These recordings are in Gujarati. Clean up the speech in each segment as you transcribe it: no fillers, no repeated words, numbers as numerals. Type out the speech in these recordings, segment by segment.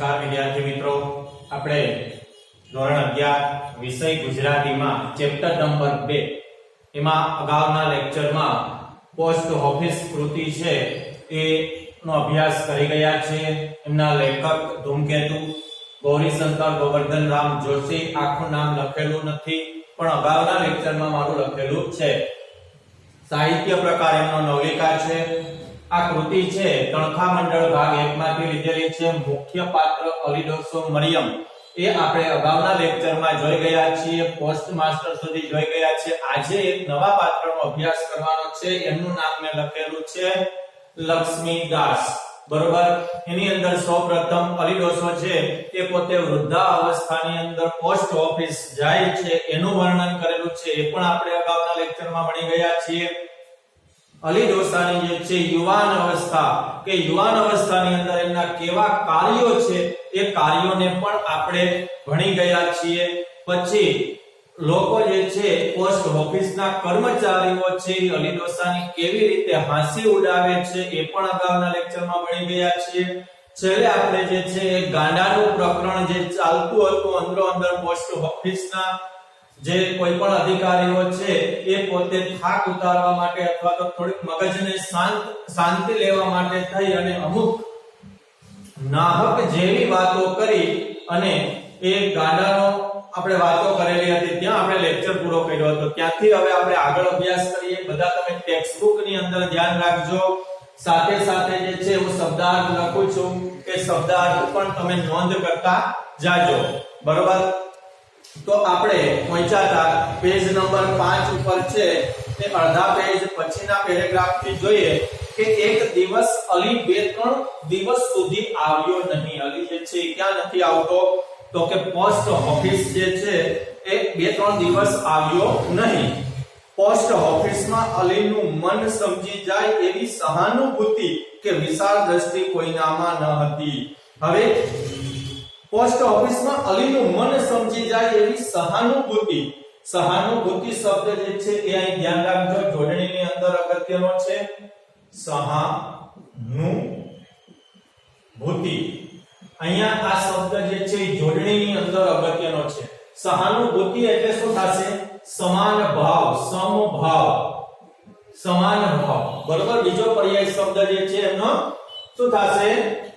નમસ્કાર વિદ્યાર્થી મિત્રો, આપણે ધોરણ 11 વિષય ગુજરાતીમાં ચેપ્ટર નંબર 2 એમાં અગાઉના લેક્ચરમાં પોસ્ટ ઓફિસ કૃતિ છે એનો અભ્યાસ કરી ગયા છે. એમના લેખક ધૂમકેતુ ગૌરીશંકર ગોવર્ધન રામ જોશી. આખું નામ લખેલું નથી પણ અગાઉના લેક્ચરમાં મારું લખેલું છે. સાહિત્ય પ્રકાર એમનો નવલિકા છે. આ કૃતિ છે તણખા મંડળ ભાગ 1 માંથી લીધેલી છે. મુખ્ય પાત્ર અલી ડોસો મરિયમ એ આપણે અગાઉના લેક્ચરમાં જોઈ ગયા છીએ. પોસ્ટ માસ્ટર સુધી જોઈ ગયા છે. આજે એક નવા પાત્રનો અભ્યાસ કરવાનો છે. એમનું નામ મેં લખેલું છે લક્ષ્મી દાસ. બરોબર. એની અંદર સૌપ્રથમ અલી ડોસો છે એ પોતે વૃદ્ધાવસ્થાની અંદર પોસ્ટ ઓફિસ જાય છે એનું વર્ણન કરેલું છે. એ પણ આપણે અગાઉના લેક્ચરમાં ભણી ગયા છીએ. અલી ડોસાની જે છે યુવાન અવસ્થા કે યુવાન અવસ્થાની અંદર એમના કેવા કાર્યો છે એ કાર્યોને પણ આપણે ભણી ગયા છીએ. પછી લોકો જે છે પોસ્ટ ઓફિસના કર્મચારીઓ છે અલી ડોસાની કેવી રીતે હાંસી ઉડાવે છે એ પણ અગાઉના લેક્ચરમાં ભણી ગયા છીએ. છેલ્લે આપણે જે છે ગાંડાનું પ્રકરણ જે ચાલતું હતું અંદરો અંદર પોસ્ટ ઓફિસના જે કોઈ પણ અધિકારીઓ છે એ પોતે થાક ઉતારવા માટે અથવા તો થોડીક મગજને શાંતિ લેવા માટે થઈ અને અમુક નાહક જેવી વાતો કરી અને એ ગાંડાનો આપણે વાતો કરેલી હતી. ત્યાં આપણે લેક્ચર પૂરો કર્યો હતો. ત્યાંથી હવે આપણે આગળ અભ્યાસ કરીએ. બધા તમે ટેક્સ્ટ બુક ની અંદર ધ્યાન રાખજો. સાથે સાથે જે છે હું શબ્દાર્થ લખું છું કે શબ્દાર્થ પણ તમે નોંધ કરતા જાજો. બરોબર. તો આપણે પહોંચ્યા હતા પેજ નંબર 5 ઉપર છે. તે અડધા પેજ પછીના પેરેગ્રાફ થી જોઈએ કે એક દિવસ અલી 2-3 દિવસ સુધી આવ્યો નહીં. અલી જે છે ક્યાં નથી આવતો તો કે પોસ્ટ ઓફિસ જે છે એ 2-3 દિવસ આવ્યો નહીં. પોસ્ટ ઓફિસમાં અલીનું મન સમજી જાય એવી સહાનુભૂતિ કે વિશાળ દ્રષ્ટિ કોઈનામાં ન હતી. હવે પોસ્ટ ઓફિસમાં અલીનું મન સમજી જાય એવી સહાનુભૂતિ. સહાનુભૂતિ શબ્દ જે છે એ અહીં ધ્યાન રાખજો. જોડણીની અંદર અગત્યનો છે સહાનુભૂતિ. અહીંયા આ શબ્દ જે છે એ જોડણીની અંદર અગત્યનો છે. સહાનુભૂતિ એટલે શું થશે? સમાન ભાવ, સમભાવ, સમાન ભાવ. બરોબર. બીજો પર્યાય શબ્દ જે છે એનો શું થશે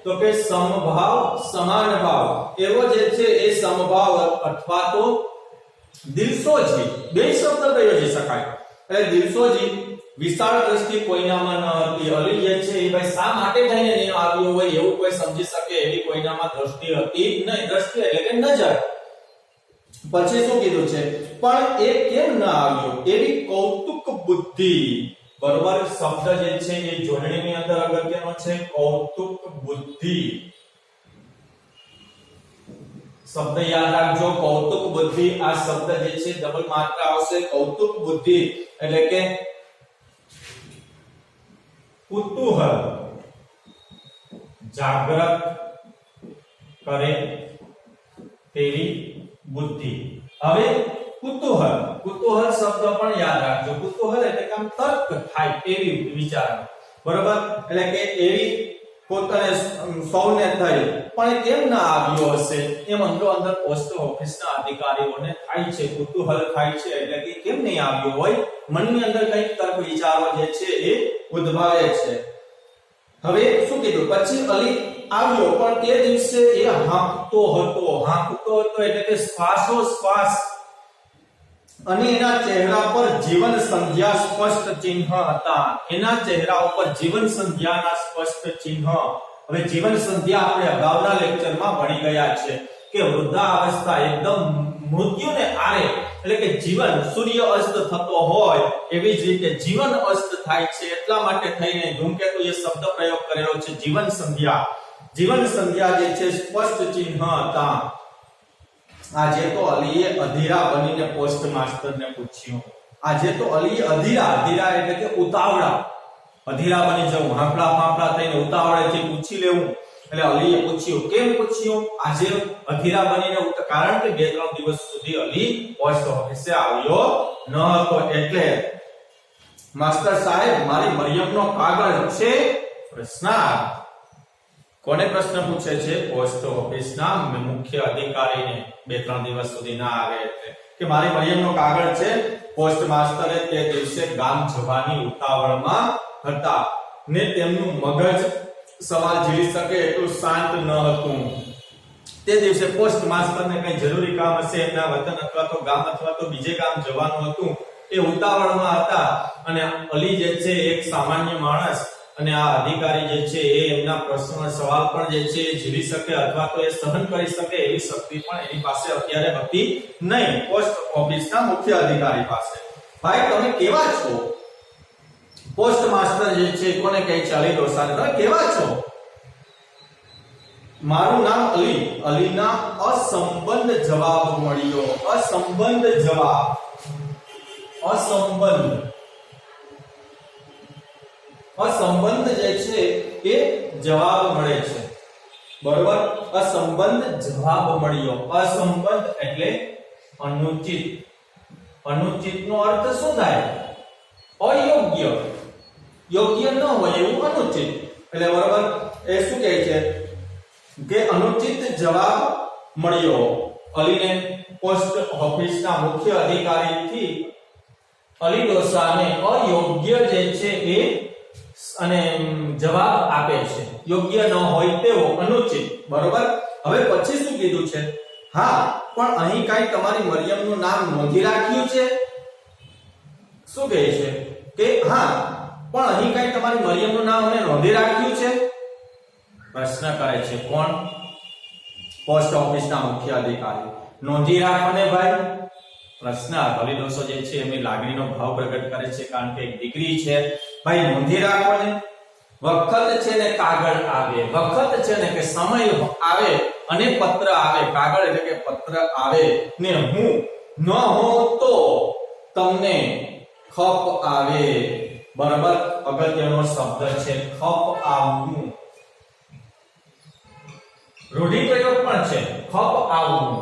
તો કે સમભાવ, સમાન ભાવ. એવો જે છે એ સમભાવ અથવા તો દિલસોજી બે શબ્દ પ્રયોજી શકાય. એટલે દિલસોજી વિશાળ દ્રષ્ટિ કોઈનામાં ન હતી. અલી જે છે એ ભાઈ શા માટે થઈને નહીં આવ્યો હોય એવું કોઈ સમજી શકે એવી કોઈનામાં દ્રષ્ટિ હતી નહીં. દ્રષ્ટિ એટલે કે નજર. પછી શું કીધું છે? પણ એ કેમ ન આવ્યો એવી કૌતુક બુદ્ધિ. બરોબર. શબ્દ જે છે એ જોડણીની અંદર અગત્યનો છે કૌતુક બુદ્ધિ. શબ્દ યાદ રાખજો કૌતુક બુદ્ધિ. આ શબ્દ જે છે ડબલ માત્રા આવશે. કૌતુક બુદ્ધિ એટલે કે કુતૂહલ જાગૃત કરે તેવી બુદ્ધિ. હવે કુતૂહલ, કુતૂહલ શબ્દ પણ યાદ રાખજો. કુતૂહલ એટલે કે આમ તર્ક થાય એવી વિચાર. બરોબર. એટલે કે એવી પોતાને સૌને થઈ પણ કેમ ના આવ્યો હશે એમ અંદરો અંદર પોસ્ટ ઓફિસના અધિકારીઓને થાય છે. કુતૂહલ થાય છે એટલે કે કેમ નહીં આવ્યો હોય. મનની અંદર કંઈક તર્ક વિચારો જે છે એ ઉદ્ભવે છે. હવે શું કીધું? પછી અલી આવ્યો પણ તે દિવસે એ હાંકતો હતો. હાંકતો હતો એટલે કે શ્વાસોશ્વાસ. અને એના ચહેરા પર જીવન સંધ્યા સ્પષ્ટ ચિહ્ન હતા. એના ચહેરા ઉપર જીવન સંધ્યાના સ્પષ્ટ ચિહ્ન. હવે જીવન સંધ્યા આપણે અગાઉના લેક્ચરમાં ભણી ગયા છે કે વૃદ્ધાવસ્થા એકદમ મૃત્યુને આરે એટલે કે જીવન સૂર્ય અસ્ત થતો હોય એવી જ રીતે જીવન અસ્ત થાય છે. એટલા માટે થઈને ધૂમકેતુએ શબ્દ પ્રયોગ કરેલો છે જીવન સંધ્યા. જીવન સંધ્યા જે છે સ્પષ્ટ ચિહ્ન હતા. આજે તો અલીએ અધીરા બનીને પોસ્ટ માસ્ટરને પૂછ્યું. આજે તો અલીએ અધીરા એટલે કે ઉતાવળા, અધીરા બની જવું, હાંફળા ફાંફળા થઈને ઉતાવળેથી પૂછી લેવું. એટલે અલીએ પૂછ્યું. કેમ પૂછ્યું? આજે અધીરા બનીને? કારણ કે 2-3 દિવસ સુધી અલી પોસ્ટ ઓફિસે આવ્યો ન હતો. એટલે માસ્ટર સાહેબ મારી મરિયમનો કાગળ છે? પ્રશ્નાર્થ. કોને પ્રશ્ન પૂછે છે? પોસ્ટ ઓફિસના મુખ્ય અધિકારીને 2-3 દિવસ સુધી ના આવે એટલે કે મારી મરિયમનો કાગળ છે, પોસ્ટ માસ્ટરે તે દિવસે ગામ જવાની ઉતાવળમાં હતા ને તેમનું મગજ સવાલ ઝીલી શકે એટલું શાંત ન હતું. તે દિવસે પોસ્ટ માસ્ટરને કઈ જરૂરી કામ હશે, એમના વતન અથવા તો ગામ અથવા તો બીજે ગામ જવાનું હતું. એ ઉતાવળમાં હતા અને અલી જે છે એક સામાન્ય માણસ અને આ અધિકારી જે છે એ એમના પ્રશ્ન સવાલ પણ જે છે એ ઝીલી શકે અથવા તો એ સહન કરી શકે એવી શક્તિ પણ એની પાસે અત્યારે હતી નહીં, પોસ્ટ ઓફિસના મુખ્ય અધિકારી પાસે. ભાઈ તમે કેવા છો? પોસ્ટ માસ્ટર જે છે કોને કહે છે? અલી ડોસાને. તમે કેવા છો? મારું નામ અલી. અલીના અસંબંધ જવાબ મળ્યો. અસંબંધ જવાબ. અસંબંધ જે છે એ જવાબ મળે છે. બરોબર? અસંબંધ જવાબ મળ્યો. અસંબંધ એટલે અનુચિત. અનુચિત નો અર્થ શું થાય? અયોગ્ય. યોગ્ય ન હોય એવું અનુચિત. એટલે બરોબર એ શું કહે છે કે અનુચિત જવાબ મળ્યો. અલીને પોસ્ટ ઓફિસના મુખ્ય અધિકારીથી અલી ડોસાને અયોગ્ય જે છે એ અને જવાબ આપે છે, યોગ્ય ન હોય તેવો, અનુચિત. બરોબર? હવે પછી શું કીધું છે? હા, પણ અહીં કઈ તમારી મરિયમનું નામ નોંધી રાખ્યું છે? શું કહે છે કે હા, પણ અહીં કઈ તમારી મરિયમનું નામ અમે નોંધી રાખ્યું છે? પ્રશ્ન કરે છે. કોણ? પોસ્ટ ઓફિસના મુખ્ય અધિકારી. નોંધી રાખો ને ભાઈ. પ્રશ્ન અલી ડોસો જે છે એમની લાગણીનો ભાવ પ્રગટ કરે છે, કારણ કે એક દીકરી છે. ભાઈ નોંધી રાખો ને. વખત છે ને કાગળ આવે. વખત છે ને કે સમય આવે અને પત્ર આવે. કાગળ એટલે કે પત્ર આવે ને હું ન હો તો તમને ખપ આવે. બરાબર? અગત્યનો શબ્દ છે ખપ આવવું. રૂઢિપ્રયોગ પણ છે. ખપ આવવું,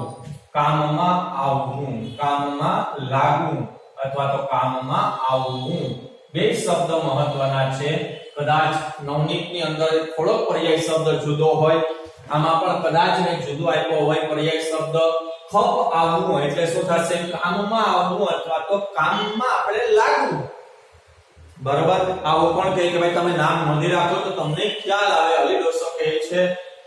કામમાં આવવું, કામમાં લાગવું અથવા તો કામમાં આવવું. બે શબ્દ મહત્વના છે. કદાચ નવનીતની અંદર થોડો પર્યાય શબ્દ જુદો હોય, આમાં પણ કદાચ ને જુદો આપ્યો હોય પર્યાય શબ્દ. ખપ આવવું એટલે શું થશે? કામમાં આવવું અથવા તો કામમાં આપણે લાગવું. બરોબર? આવું પણ કહે કે ભાઈ તમે નામ નોંધી રાખો તો તમને ખ્યાલ આવે. અલી ડોસો કહે છે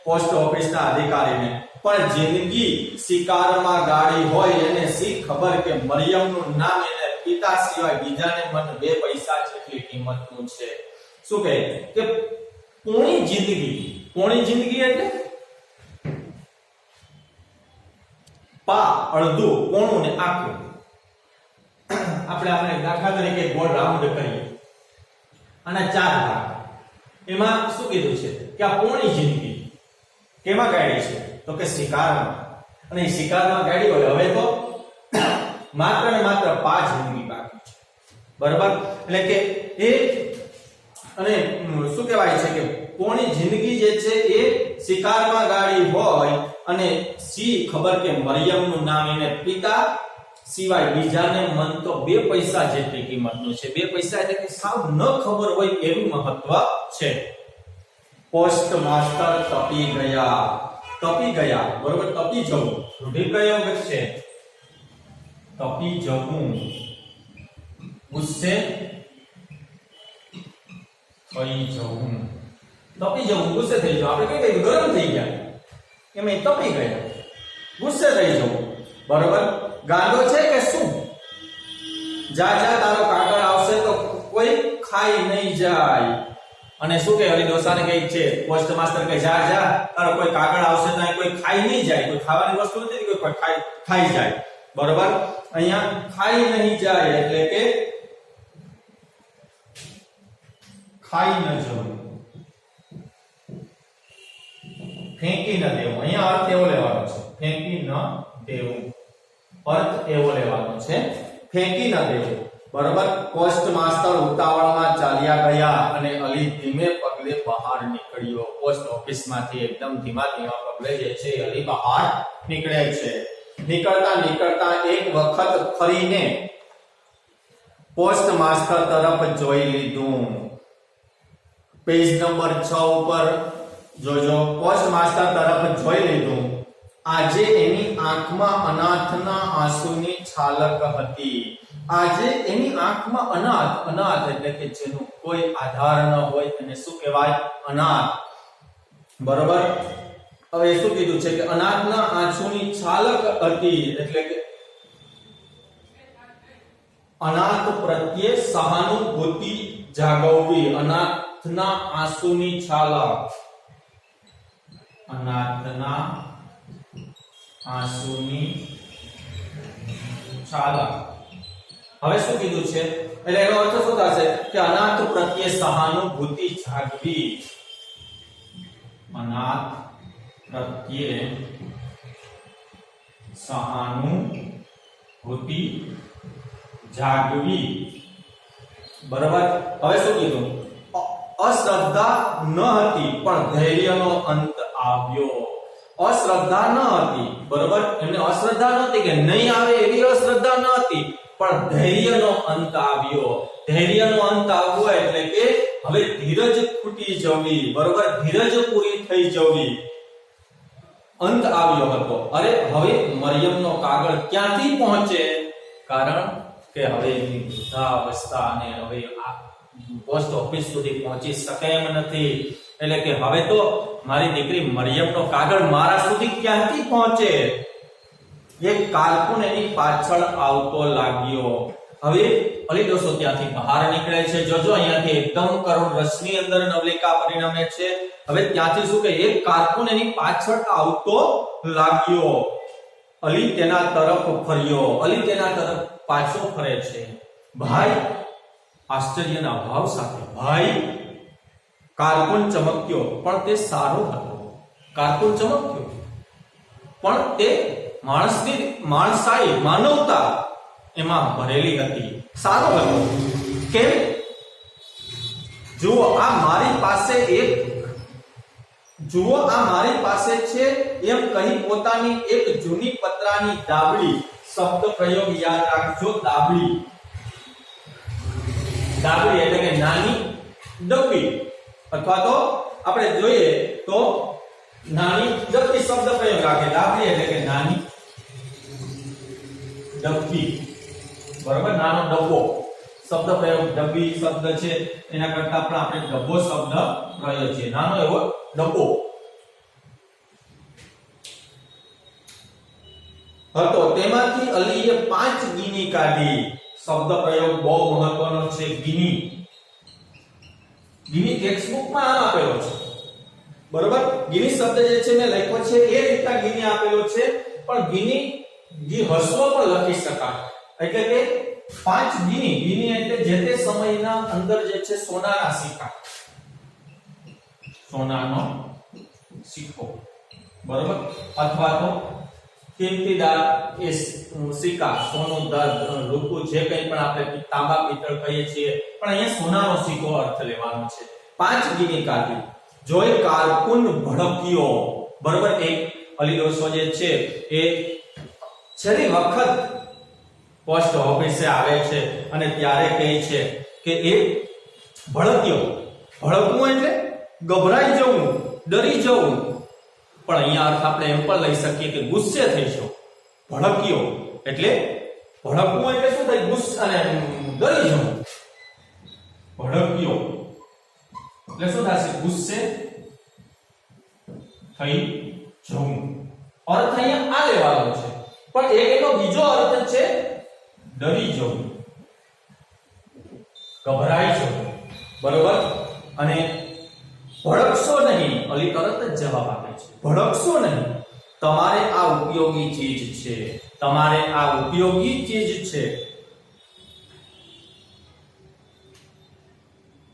પોસ્ટ ઓફિસના અધિકારીને, પણ જિંદગી શિકારમાં ગાડી હોય એને શી ખબર કે મરિયમનું નામ એને પિતા સિવાય બીજાને મન 2 પૈસા જેટલી કિંમતનું છે. શું કહે કે પૂર્ણ જિંદગી. પૂર્ણ જિંદગી એટલે પા અડધું, પોણું ને આખું. આપણે દાખલા તરીકે ગોળ રાઉન્ડ કરીએ અને 4 ભાગ. એમાં શું કીધું છે કે આ પૂર્ણ જિંદગી કેમાં ગાડી છે? તો કે શિકારમાં. અને શિકારમાં ગાડી હોય. હવે તો માત્ર ને માત્ર 5 જિંદગી બાકી છે. બરાબર? એટલે કે એ અને શું કહેવાય છે કે પૂર્ણ જિંદગી જે છે એ શિકારમાં ગાડી હોય અને સી ખબર કે મરિયમનું નામ એને પિતા સિવાય બીજાને મન તો 2 પૈસા જેટલી કિંમતનું છે. 2 પૈસા એટલે કે સાવ ન ખબર હોય એવું મહત્વ છે. પોસ્ટ માસ્ટર તપી ગયા. તપી ગયા. બરોબર? તપી જવું રૂઢિપ્રયોગ છે. તપી જવું. ગુસ્સે થઈ જવું. તપી જવું, ગુસ્સે થઈ જવું. આપણે કઈ ગરમ થઈ ગયા એમ તપી ગયા, ગુસ્સે થઈ જવું. બરોબર? ગાંડો છે કે શું? જા તારો કાગળ આવશે તો કોઈ ખાઈ નહીં જાય. અને શું કે અલી ડોસાને કહે છે પોસ્ટ માસ્ટર કે જા તારો કોઈ કાગળ આવશે તો કોઈ ખાઈ નહીં જાય. કોઈ ખાવાની વસ્તુ નથી, કોઈ ખાઈ જાય. બરોબર? અહીંયા ખાઈ નહીં જાય એટલે કે ખાઈ ન જવું, ફેંકી ન દેવું. અહીંયા અર્થ એવો લેવાનો છે, ફેંકી ન દેવું. અર્થ એવો લેવાનો છે, ફેંકી ન દેવું. બરોબર? પોસ્ટ માસ્ટર ઉતાવળમાં ચાલ્યા ગયા અને અલી ધીમે પગલે બહાર નીકળ્યો. પોસ્ટ ઓફિસમાંથી એકદમ ધીમા પગલે જે છે અલી બહાર નીકળે છે. નીકળતા એક વખત ફરીને પોસ્ટ માસ્ટર તરફ જોઈ લીધું. પેજ નંબર 6 ઉપર જોજો પોસ્ટ માસ્ટર તરફ જોઈ લીધું. આજે એની આંખમાં અનાથના આંસુની છાલક હતી. આજે એની આંખમાં અનાથ એટલે કે જેનું કોઈ આધાર ન હોય એને શું કહેવાય? અનાથ. બરોબર. હવે શું કીધું છે કે અનાથના આંસુની છાલક હતી એટલે કે અનાથ પ્રત્યે સહાનુભૂતિ જાગવવી. અનાથના આંસુની છાલક, અનાથના આંસુની છાલક. હવે શું કીધું છે એટલે એનો અર્થ શું થશે કે અનાથ પ્રત્યે સહાનુભૂતિ જાગવી. અનાથ પ્રત્યે સહાનુભૂતિ જાગવી. બરાબર. હવે શું કીધું? અશ્રદ્ધા ન હતી પણ ધૈર્યનો અંત આવ્યો. અશ્રદ્ધા ન હતી. બરાબર. એમને અશ્રદ્ધા નહોતી કે નહીં આવે એવી અશ્રદ્ધા ન હતી પણ ધૈર્યનો અંત આવ્યો. ધૈર્યનો અંત આવવો એટલે કે હવે ધીરજ ખૂટી જવી. બરાબર. ધીરજ પૂરી થઈ જવી. અંત આવ્યો હતો. અરે હવે મરિયમનો કાગળ ક્યાંથી પહોંચે? કારણ કે હવે એની વૃદ્ધાવસ્થા અને હવે આ પોસ્ટ ઓફિસ સુધી પહોંચી શકે એમ નથી. એટલે કે હવે તો મારી દીકરી મરિયમનો કાગળ મારા સુધી ક્યાંથી પહોંચે? એક કારકુન એની પાછળ આવતો લાગ્યો. હવે અલીડોસો ત્યાંથી બહાર નીકળે છે. જોજો અહીંયાથી એકદમ કરુણ રસની અંદર નવલિકા પરિણમે છે. હવે ત્યાંથી શું કે એક કારકુન એની પાછળ આવતો લાગ્યો. અલી તેના તરફ ફર્યો. અલી તેના તરફ પાછો ફરે છે. ભાઈ, આશ્ચર્યના ભાવ સાથે ભાઈ. કારકુન ચમક્યો પણ તે સારો હતો. કારકુન ચમક્યો પણ તે માણસાઈ માનવતા એમાં ભરેલી હતી. સારો હતો. કેમ? જુઓ આ મારી પાસે છે એમ કહી પોતાની એક જૂની પતરાની દાબડી. શબ્દ પ્રયોગ યાદ રાખજો. દાબડી. દાબડી એટલે કે નાની ડબ્બી, અથવા તો આપણે જોઈએ તો નાની ડબ્બી શબ્દ પ્રયોગ રાખે. દાબડી એટલે કે નાની ડબ્બી. બરોબર. નાનો ડબ્બો શબ્દ પ્રયોગ. ડબ્બી શબ્દ છે એના કરતા પણ આપણે ડબ્બો શબ્દ પ્રયોગ છે. નાનો એવો ડબ્બો હતો. તેમાંથી અલીએ 5 ગીની કાઢી. શબ્દ પ્રયોગ બહુ મહત્વનો છે. ગીની. ગીની ટેક્સ્ટબુકમાં આમ આપેલો છે. બરોબર. ગીની શબ્દ જે છે મેં લખ્યો છે એ રીતના ગીની આપેલો છે. પણ ગીની હસવો પણ લખી શકાય. એટલે કે 5 ગીની. ગીની એટલે જે તે સમયના અંદર જે છે સોનાના સિક્કા. સોનાનો સિક્કો. બરોબર. અથવા તો કિંમતીદાર એ સિક્કા, સોનું, રૂપું, જે કંઈ પણ આપણે તાંબા પિત્તળ કહીએ છીએ, પણ અહીંયા સોનાનો સિક્કો અર્થ લેવાનો છે. 5 ગીની કાઢી. જોઈ કારકુન ભડક્યો. બરોબર. એક અલીડોસો જે છે એ છેલ્લી વખત પોસ્ટ ઓફિસે આવે છે અને ત્યારે કહે છે કે એ ભડક્યો. ભડકવું એટલે ગભરાઈ જવું, ડરી જવું. પણ અહીંયા અર્થ આપણે એમ પણ લઈ શકીએ કે ગુસ્સે થઈ જવું. ભડક્યો એટલે ભડકવું એટલે શું થાય? ગુસ્સે અને ડરી જવું. ભડક્યો એટલે શું થશે? ગુસ્સે થઈ જવું. અર્થ અહીંયા આ લેવાનો છે. પણ એનો બીજો અર્થ છે ડરી જવું, ગભરાઈ જવું. બરોબર. અને ભડકશો નહીં. અલી તરત જ જવાબ આપે છે. ભડકશો નહીં. તમારે આ ઉપયોગી ચીજ છે. તમારે આ ઉપયોગી ચીજ છે.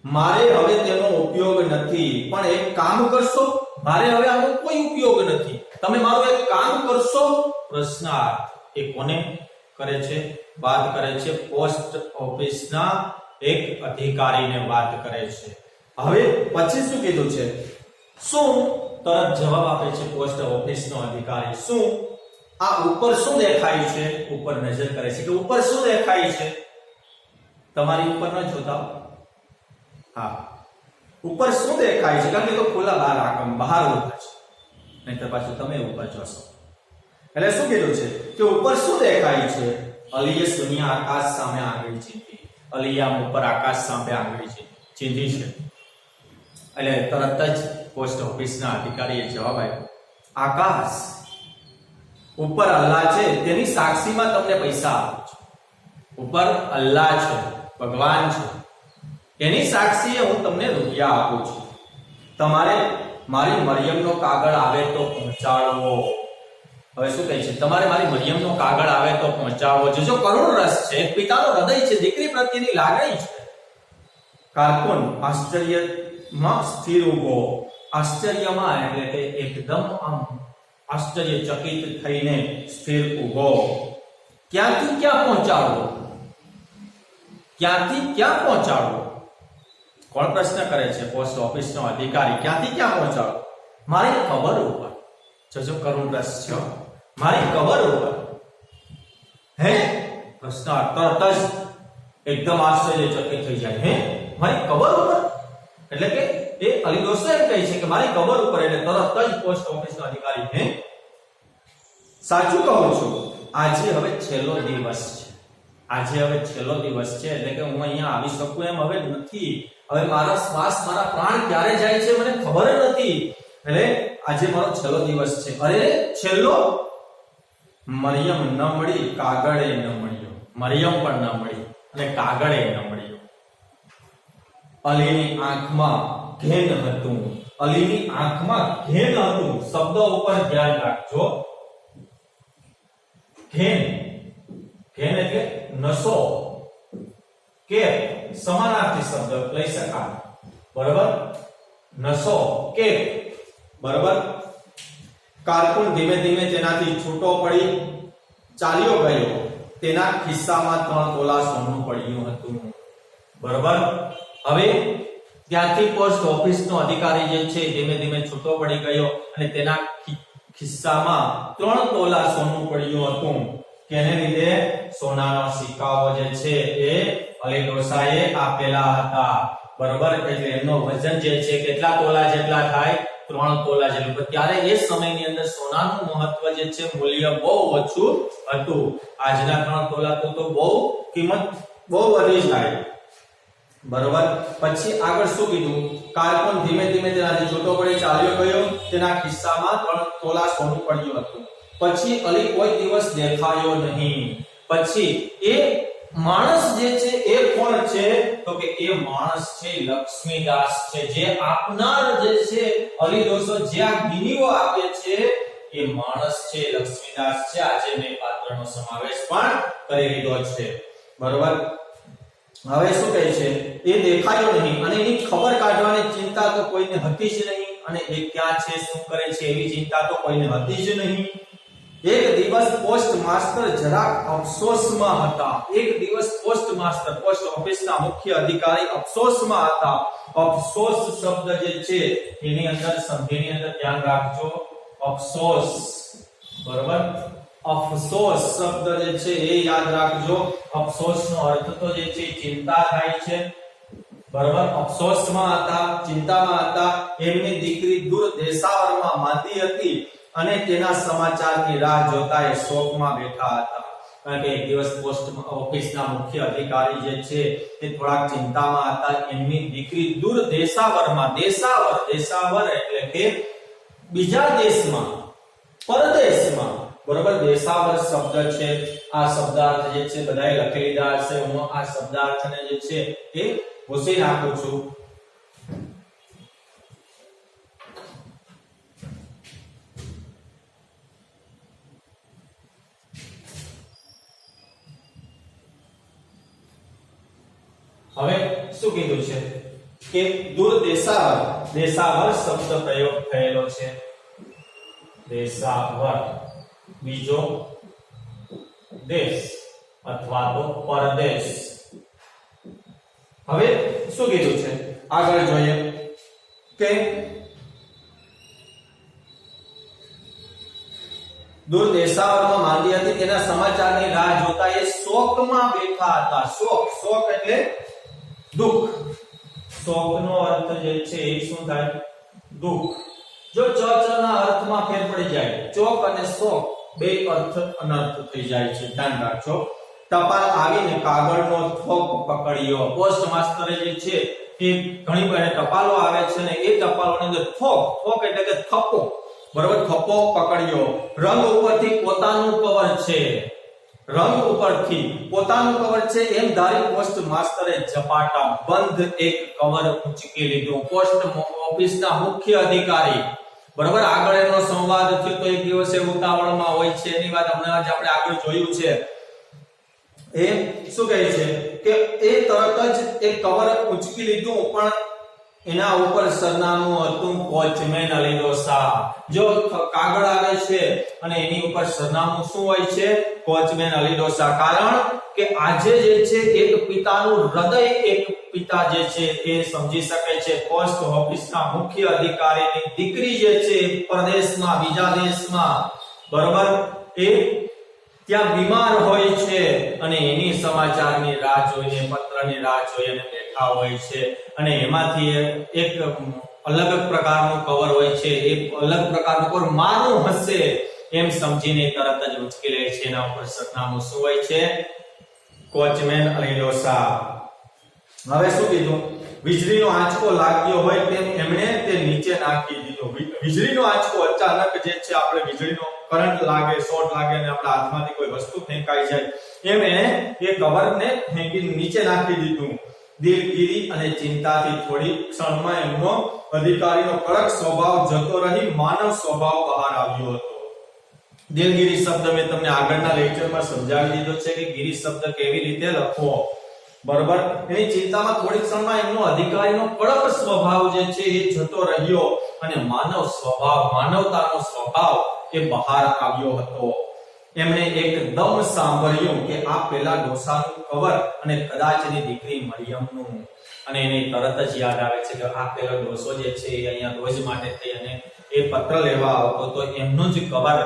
મારે હવે તેનો ઉપયોગ નથી. પણ એક કામ કરશો. મારે હવે આનો કોઈ ઉપયોગ નથી. તમે મારું એક કામ કરશો. પ્રશ્નાર્થ. એ કોને કરે છે? વાત કરે છે પોસ્ટ ઓફિસના એક અધિકારીને વાત કરે છે. હવે પછી શું કીધું છે? શું? તરત જવાબ આપે છે પોસ્ટ ઓફિસનો અધિકારી. શું? આ ઉપર શું દેખાય છે? ઉપર નજર કરે છે કે ઉપર શું દેખાય છે? તમારી ઉપર ન જોતા. હા, ઉપર શું દેખાય છે? કારણ કે તો ખુલ્લા બહાર ઉભા છે, નહીતર પાછું તમે ઉપર જોશો. એટલે શું કીધું છે કે ઉપર શું દેખાય છે? અલીએ શૂન્ય આકાશ સામે આંગળી ચીંધી. અલીએ આમ ઉપર આકાશ સામે આંગળી ચીંધી છે. એટલે તરત જ પોસ્ટ ઓફિસના અધિકારીએ જવાબ આપ્યો, આકાશ ઉપર અલ્લાહ છે તેની સાક્ષીમાં તમને પૈસા આપું છું. ઉપર અલ્લાહ છે, ભગવાન છે, એની સાક્ષીએ હું તમને રૂપિયા આપું છું. તમારે મારી મરિયમનો કાગળ આવે તો પહોંચાડવો. હવે શું કહે છે? તમારે મારી મરિયમનો કાગળ આવે તો પહોંચાડવો. જો કરુણ રસ છે, એક પિતાનો હૃદય છે, દીકરી પ્રત્યેની લાગણી છે. કારકુન આશ્ચર્યમાં સ્થિર ઉભો. આશ્ચર્યમાં એટલે કે એકદમ આમ આશ્ચર્યચકિત થઈને સ્થિર ઉભો. ક્યાંથી ક્યાં પહોંચાડવો? ક્યાંથી ક્યાં પહોંચાડવો? કોણ પ્રશ્ન કરે છે? પોસ્ટ ઓફિસનો અધિકારી. ક્યાંથી ક્યાં પહોંચાડવો? મારી કબર ઉપર. જો કરુણ રસ છે, મારી કબર ઉપર. હે? પ્રશ્ન તરત જ એકદમ આશ્ચર્યચકિત થઈ જાય. હે? મારી કબર ઉપર? એટલે કે એ અલી દોસ્તો એમ કહે છે કે મારી કબર ઉપર. એટલે તરત જ પોસ્ટ ઓફિસનો અધિકારી, હે? સાચું કહું છું, આજે હવે છેલ્લો દિવસ છે. આજે હવે છેલ્લો દિવસ છે, એટલે કે હું અહીંયા આવી શકું એમ હવે નથી. હવે મારા શ્વાસ, મારા પ્રાણ ક્યારે જાય છે મને ખબર નથી. એટલે આજે મારો છેલ્લો દિવસ છે. અરે છેલ્લો? મરિયમ ન મળી, કાગળે ન મળ્યો. મરિયમ પણ ન મળી અને કાગળે ન મળ્યો. અલીની આંખમાં ઘેન હતું. અલીની આંખમાં ઘેન હતું. શબ્દ ઉપર ધ્યાન રાખજો. ઘેન, ઘેન એટલે નશો કે સમાનાર્થી શબ્દ લઈ શકાય. બરાબર? નશો કે બરાબર. કારકુન ધીમે ધીમે તેનાથી છૂટો પડી ચાલ્યો ગયો. તેના ખિસ્સામાં 3 તોલા સોનું પડ્યું હતું. બરાબર? હવે ત્યાંથી પોસ્ટ ઓફિસનો અધિકારી જે છે ધીમે ધીમે છૂટો પડી ગયો અને તેના ખિસ્સામાં 3 તોલા સોનું પડ્યું હતું. કેને લીધે? સોનાનો સિક્કાઓ જે છે એ અલી ડોસાએ આપેલા હતા. બરાબર? એટલે એનો વજન જે છે કેટલા તોલા જેટલા થાય? 3 તોલા જેટલું. ત્યારે એ સમયની અંદર સોનાનું મહત્વ જે છે મૂલ્ય બહુ ઓછું હતું. આજના 3 તોલા તો બહુ કિંમત બહુ વધી જાય. બરોબર? પછી આગળ શું કીધું? કારકુન ધીમે ધીમે તેનાથી છૂટો પડી ચાલ્યો ગયો. તેના ખિસ્સામાં 3 તોલા સોનું પડ્યું હતું. પછી અલી કોઈ દિવસ દેખાયો નહીં. પછી એ માણસ જે છે એ કોણ છે? તો કે એ માણસ છે લક્ષ્મીદાસ છે, જે આપનાર જે છે અલી દોસ્તો જે આ ગિનીઓ આપે છે એ માણસ છે લક્ષ્મીદાસ છે. આજે મેં પાત્રનો સમાવેશ પણ કરી લીધો છે. બરોબર? હવે શું કહે છે? એ દેખાયો નહીં અને એની ખબર કાઢવાની ચિંતા તો કોઈને હતી જ નહીં. અને એ ક્યાં છે, શું કરે છે એવી ચિંતા તો કોઈને હતી જ નહીં. એક દિવસ પોસ્ટ માસ્ટર જરાક અફસોસમાં હતા. એક દિવસ પોસ્ટ માસ્ટર, પોસ્ટ ઓફિસના મુખ્ય અધિકારી અફસોસમાં હતા. અફસોસ શબ્દ જે છે એની અંદર સંધિની અંદર ધ્યાન રાખજો. અફસોસ. બરોબર? અફસોસ શબ્દ જે છે એ યાદ રાખજો. અફસોસનો અર્થ તો જે છે ચિંતા થાય છે. બરોબર? અફસોસમાં હતા, ચિંતામાં હતા. એમની દીકરી દૂર દેશાવરમાં માંદી હતી અને તેના સમાચારની રાહ જોતા એ શોકમાં બેઠા હતા. કારણ કે એક દિવસ પોસ્ટ ઓફિસના મુખ્ય અધિકારી જે છે તે થોડાક ચિંતામાં હતા. એમની દીકરી દૂર દેશાવરમાં, દેશાવર એટલે કે બીજા દેશમાં, પરદેશમાં. બરોબર? દેશાવર શબ્દ છે. આ શબ્દાર્થ જે છે બધાએ લખી લીધા હશે. હું આ શબ્દાર્થને જે છે એ ભૂસી નાખું છું. હવે શું કીધું છે કે દૂર દેશાવર શબ્દ પ્રયોગ થયેલો છે. દેશાવર, બીજો દેશ અથવા તો પરદેશ. હવે શું કીધું છે? આગળ જોઈએ કે દૂર દેશાવરમાં માંદી હતી, તેના સમાચારની રાહ જોતા એ શોકમાં બેઠા હતા. શોક એટલે દુઃખ. શોકનો અર્થ જે છે એ શું થાય? દુઃખ. જો ચ ના અર્થમાં ફેર પડી જાય, ચોક અને શોક બે અર્થ અનર્થ થઈ જાય છે, ધ્યાન રાખજો. ટપાલ આવીને કાગળનો થોક પકડ્યો. પોસ્ટ માસ્ટરે જે છે એ ઘણી બધી ટપાલો આવે છે ને એ ટપાલોની અંદર થોક એટલે કે થપ્પો, બરોબર, થપ્પો પકડ્યો. રંગ ઉપરથી પોતાનું કવર છે, રંગ ઉપરથી પોતાનું કવર છે એમ ધારી પોસ્ટ માસ્ટરે ઝપાટા બંધ એક કવર ઉંચકી લીધું. પોસ્ટ ઓફિસના મુખ્ય અધિકારી, બરોબર, આગળ એનો સંવાદ થયો તો એક દિવસે ઉતાવળમાં હોય છે એની વાત હમણાં જ આપણે આગળ જોયું છે. એ શું કહે છે કે એ તરત જ એક કવર ઉંચકી લીધું, પણ એના ઉપર સરનામું હતું કોચમેન અલી ડોસા. જો કાગળ આવે છે અને એની ઉપર સરનામું શું હોય છે? કોચમેન અલી ડોસા. કારણ કે આજે જે છે એક પિતાનું હૃદય, એક પિતા જે છે એ સમજી શકે છે પોસ્ટ ઓફિસના મુખ્ય અધિકારીની દીકરી જે છે પરદેશમાં, બીજા દેશમાં, બરોબર, એ ત્યાં બીમાર હોય છે અને એની સમાચારની રાહ જોઈને, પત્રની રાહ જોઈને બેઠા હોય છે અને એમાંથી એક અલગ પ્રકારનું કવર હોય છે, એક અલગ પ્રકારનું કવર મારું હશે એમ સમજીને તરત જ ઉચકી લે છે. એના ઉપર સરનામું શું હોય છે? કોચમેન અલી ડોસા. હવે શું કીધું? વીજળીનો આંચકો લાગ્યો હોય તેમ એમણે તે નીચે નાખી દીધો. વીજળીનો આંચકો અચાનક જે છે આપણે વીજળીનો કરંટ લાગે, શોર્ટ લાગે અને આપણા હાથમાંથી કોઈ વસ્તુ ફેંકાઈ જાય એમ એણે એ કવરને ફેંકી નીચે નાખી દીધું. દિલગીરી અને ચિંતાથી થોડી ક્ષણમાં એમનો અધિકારીનો કડક સ્વભાવ જતો રહી માનવ સ્વભાવ બહાર આવ્યો હતો. દિલગીરી શબ્દ મેં તમને આગળના લેક્ચરમાં સમજાવી દીધો છે કે ગીરી શબ્દ કેવી રીતે લખવો, બરોબર. એની ચિંતામાં થોડી ક્ષણમાં એમનો અધિકારીનો કડક સ્વભાવ જે છે એ જતો રહ્યો અને માનવ સ્વભાવ, માનવતાનો સ્વભાવ એ બહાર આવ્યો હતો. એમણે એકદમ સાંભળ્યું કે આ પેલા ડોસાનું કવર અને કદાચ એની દીકરી મરિયમનું, અને એને તરત જ યાદ આવે છે કે આ પેલો ડોસો જે છે એ અહીંયા રોજ માટે થઈ અને એ પત્ર લેવા આવતો તો એમનું જ કવર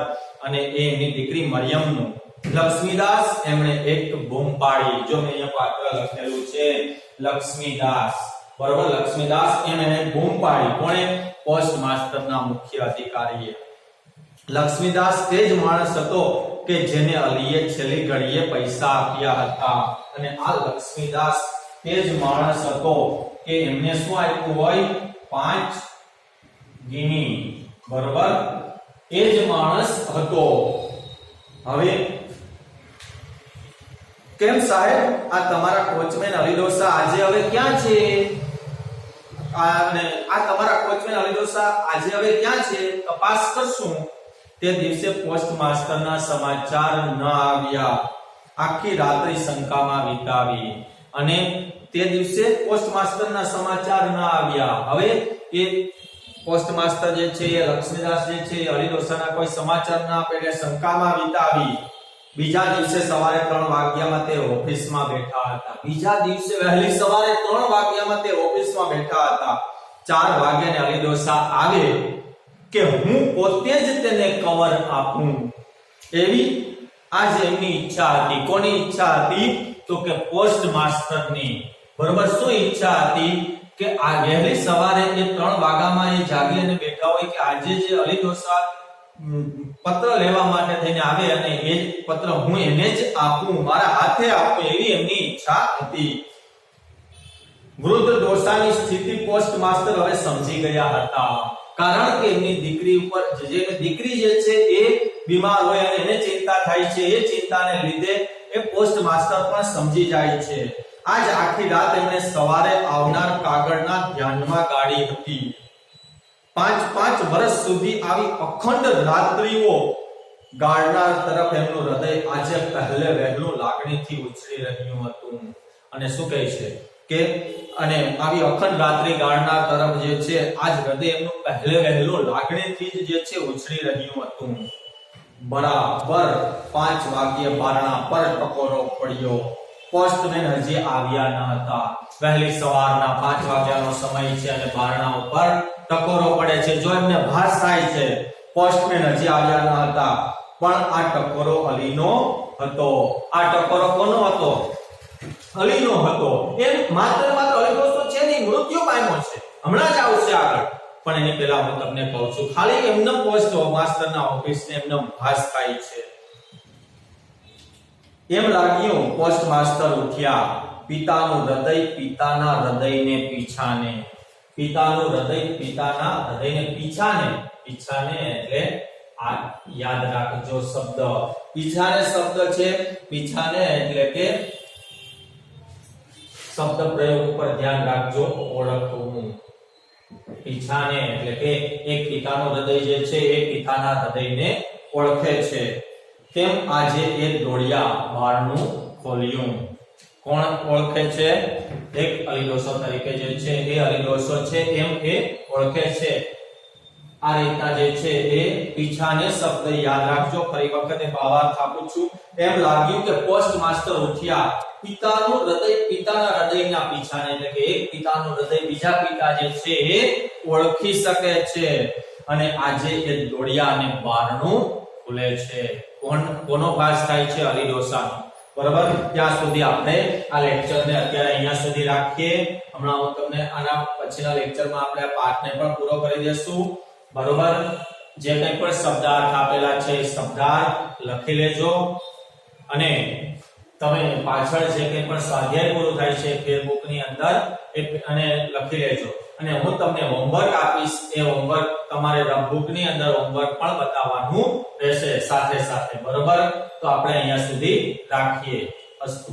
અને એ એની દીકરી મરિયમનું. લક્ષ્મીદાસ એમણે એક બૂમ પાડી. જો મેં અહીંયા પાત્ર લખેલું છે લક્ષ્મીદાસ, બરોબર, લક્ષ્મીદાસ એમ એને બૂમ પાડી. કોણે? પોસ્ટ માસ્ટરના મુખ્ય અધિકારીએ. લક્ષ્મીદાસ તે જ માણસ હતો કે જેને અલીએ છેલ્લી ઘડીએ પૈસા આપ્યા હતા, અને આ લક્ષ્મીદાસ તે જ માણસ હતો કે એમને શું આપ્યું હોય? 5 ગિની, બરોબર, એ જ માણસ હતો. હવે કેમ સાહેબ, આ તમારા કોચમેન અલી ડોસા આજે હવે ક્યાં છે? આ તમારા કોચમેન અલી ડોસા આજે હવે ક્યાં છે? તપાસ કરશું. તે દિવસે પોસ્ટ માસ્ટરના સમાચાર ન આવ્યા. આખી રાત્રિ શંકામાં વિતાવી અને તે દિવસે પોસ્ટ માસ્ટરના સમાચાર ન આવ્યા. હવે એ પોસ્ટ માસ્ટર જે છે એ લક્ષ્મીદાસ જે છે અલી ડોસાના કોઈ સમાચાર ના આપે એટલે શંકામાં વિતાવી. બીજા દિવસે સવારે 3 વાગ્યામાં તે ઓફિસમાં બેઠા હતા. બીજા દિવસે વહેલી સવારે 3 વાગ્યામાં તે ઓફિસમાં બેઠા હતા. 4 વાગ્યાને અલી ડોસા આવે કે હું પોતે જ તેને કવર આપું એવી આજ એમની ઈચ્છા હતી. કોની ઈચ્છા હતી? તો કે પોસ્ટ માસ્ટરની, બરોબર. શું ઈચ્છા હતી? કે આ વહેલી સવારે એ 3 વાગ્યામાં એ જાગી અને બેઠા હોય કે આજે જે અલી ડોસા પત્ર લેવા માટે થઈને આવે અને એ પત્ર હું એને જ આપું, મારા હાથે આપું, એવી એમની ઈચ્છા હતી. વૃદ્ધ ડોસાની સ્થિતિ પોસ્ટ માસ્ટર હવે સમજી ગયા હતા. કારણ કે એમની દીકરી ઉપર જે દીકરી જે છે એ બીમાર હોય અને એને ચિંતા થાય છે. એ ચિંતાને લીધે એ પોસ્ટ માસ્ટર પણ સમજી જાય છે. આજ આખી રાત એમણે સવારે આવનાર કાગળના ધ્યાનમાં ગાળી હતી. 5 વર્ષ સુધી આવી અખંડ રાત્રિઓ ગાળનાર તરફ એમનું હૃદય આજે પહેલે વહેલું લાગણીથી ઉછળી રહ્યું હતું. અને શું કહે છે કે અને આવી અખંડ રાત્રિ ગાળનાર તરફ જે છે આજ હૃદય એમનું પહેલે વહેલું લાગણીથી જે છે ઉછળી રહ્યું હતું. બરાબર 5 વાગ્યે બારણા પર ટકોરો પડ્યો. પોસ્ટમેન હજી આવ્યા ન હતા. વહેલી સવારના 5 વાગ્યાનો સમય છે અને બારણા ઉપર ટકોરો પડે છે. જો એમને ભાસ થાય છે પોસ્ટમેન હજી આવ્યા ન હતા, પણ આ ટકોરો અલીનો હતો. આ ટકોરો કોનો હતો? અલીનો હતો. એમ માત્ર અલી ડોસો છે નહીં, મૃત્યુ પામ્યો છે, હમણાં જ આવશે આગળ, પણ એની પહેલા હું તમને કહું છું ખાલી એમને પોસ્ટ માસ્ટરના ઓફિસને એમને ભાસ થાય છે. એમ લાગ્યું પોસ્ટ માસ્ટર ઉઠ્યા, પિતાનું હૃદય પિતાના હૃદયને પીછાને, પિતાનું હૃદય પિતાના હૃદયને પીછાને, પીછાને એટલે આ યાદ રાખજો શબ્દ, પીછાને શબ્દ છે, પીછાને એટલે કે શબ્દ પ્રયોગ ઉપર ધ્યાન રાખજો, ઓળખવું. પીછાને એટલે કે એક પિતાનું હૃદય જે છે એ પિતાના હૃદયને ઓળખે છે. તેમ આજે એ દોડ્યા, બારણું ખોલ્યું. કોણ ઓળખે છે? એક અલીડોસો તરીકે જે છે એ અલીડોસો છે એમ એ ઓળખે છે. આ રીતના જે છે એ પીછાને શબ્દ યાદ રાખજો. ફરી વખત ભાવાર્થ આપું છું. એમ લાગ્યું કે પોસ્ટ માસ્ટર ઉઠ્યા, પિતાનું હૃદય પિતાના હૃદયના પીછાને એટલે કે એક પિતાનું હૃદય બીજા પિતા જે છે એ ઓળખી શકે છે, અને આજે એ દોડ્યા અને બારણું ખુલે છે. કોનો ભાસ થાય છે? અલીડોસાનો. બરાબર, ત્યાં સુધી આપણે આ લેક્ચરને અત્યારે અહીંયા સુધી રાખીએ. હમણાં હું તમને આના પછીના લેક્ચરમાં આપણે આ પાઠને પણ પૂરો કરી દેશું. બરોબર, જે કંઈ પણ શબ્દાર્થ આપેલા છે એ શબ્દાર્થ લખી લેજો, અને તમે પાછળ જે કંઈ પણ સ્વાધ્યાય પૂરું થાય છે ફેસબુક ની અંદર અને લખી લેજો. અને હું તમને હોમવર્ક આપીશ, એ હોમવર્ક તમારે રફબુક ની અંદર હોમવર્ક પણ બતાવવાનું રહેશે સાથે સાથે. બરોબર, તો આપણે અહીંયા સુધી રાખીએ. અસ્તુ.